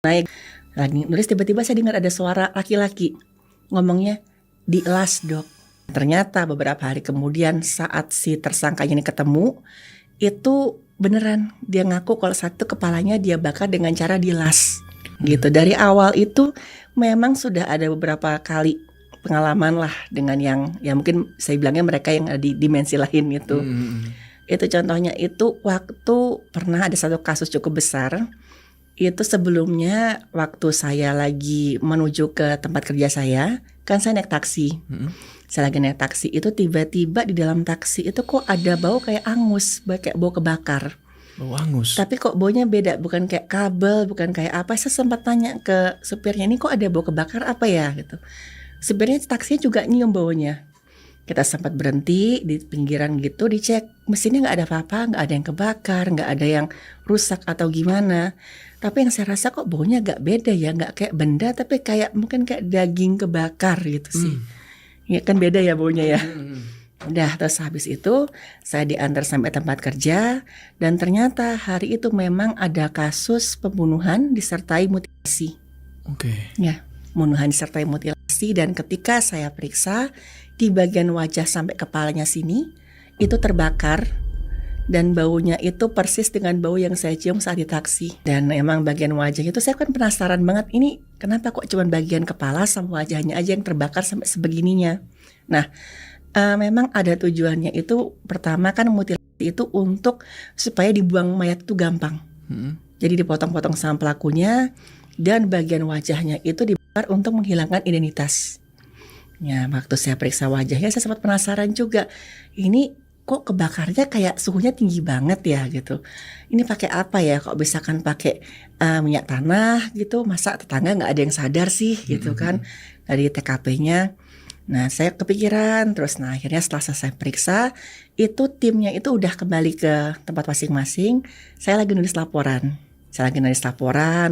Naik, lagi nulis tiba-tiba saya dengar ada suara laki-laki ngomongnya, "Dilas dok." Ternyata beberapa hari kemudian saat si tersangkanya ini ketemu, itu beneran dia ngaku kalau satu kepalanya dia bakar dengan cara dilas gitu. Dari awal itu memang sudah ada beberapa kali pengalaman lah dengan yang ya mungkin saya bilangnya mereka yang ada di dimensi lain itu. Itu contohnya itu waktu pernah ada satu kasus cukup besar. Itu sebelumnya waktu saya lagi menuju ke tempat kerja saya, kan saya naik taksi. Saya lagi naik taksi itu tiba-tiba di dalam taksi itu kok ada bau kayak angus, kayak bau kebakar. Bau angus. Tapi kok baunya beda, bukan kayak kabel, bukan kayak apa. Saya sempat tanya ke supirnya, ini kok ada bau kebakar apa ya gitu. Supirnya taksinya juga nyium baunya. Kita sempat berhenti di pinggiran gitu, dicek mesinnya nggak ada apa-apa, nggak ada yang kebakar, nggak ada yang rusak atau gimana. Tapi yang saya rasa kok baunya agak beda ya, nggak kayak benda tapi kayak mungkin kayak daging kebakar gitu sih. Ya kan beda ya baunya ya. Udah terus habis itu saya diantar sampai tempat kerja dan ternyata hari itu memang ada kasus pembunuhan disertai mutilasi. Oke. Ya, pembunuhan disertai mutilasi dan ketika saya periksa di bagian wajah sampai kepalanya sini itu terbakar. Dan baunya itu persis dengan bau yang saya cium saat di taksi. Dan emang bagian wajah itu saya kan penasaran banget. Ini kenapa kok cuma bagian kepala sama wajahnya aja yang terbakar sampai sebegininya. Nah memang ada tujuannya itu. Pertama kan mutilasi itu untuk supaya dibuang mayat itu gampang. Jadi dipotong-potong sama pelakunya. Dan bagian wajahnya itu dibakar untuk menghilangkan identitas. Ya waktu saya periksa wajahnya saya sempat penasaran juga. Ini kok kebakarnya kayak suhunya tinggi banget ya gitu. Ini pakai apa ya? Kok bisa kan pakai minyak tanah gitu? Masa tetangga nggak ada yang sadar sih gitu kan dari TKP-nya. Nah saya kepikiran terus. Nah akhirnya setelah selesai periksa itu timnya itu udah kembali ke tempat masing-masing. Saya lagi nulis laporan.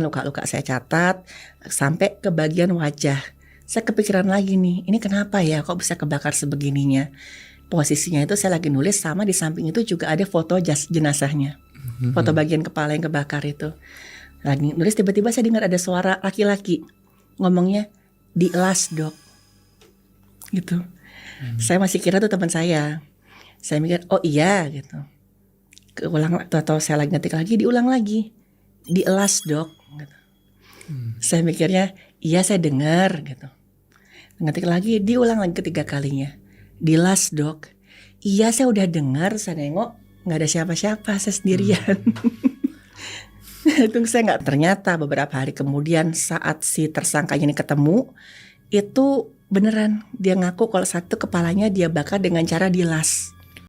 Luka-luka saya catat sampai ke bagian wajah. Saya kepikiran lagi nih, ini kenapa ya? Kok bisa kebakar sebegininya? Posisinya itu saya lagi nulis sama di samping itu juga ada foto jenazahnya. Foto bagian kepala yang kebakar itu. Lagi nulis tiba-tiba saya dengar ada suara laki-laki ngomongnya, "Dilas dok." Gitu. Saya masih kira tuh teman saya. Saya mikir, oh iya gitu. Keulang atau saya lagi ngetik lagi, diulang lagi. "Dielas dok." Gitu. Saya mikirnya, iya saya dengar gitu. Ngetik lagi, diulang lagi ketiga kalinya. "Dilas dok." Iya saya udah dengar, saya nengok nggak ada siapa-siapa, saya sendirian. Itu saya nggak. Ternyata beberapa hari kemudian saat si tersangkanya ini ketemu, itu beneran dia ngaku kalau satu kepalanya dia bakar dengan cara dilas.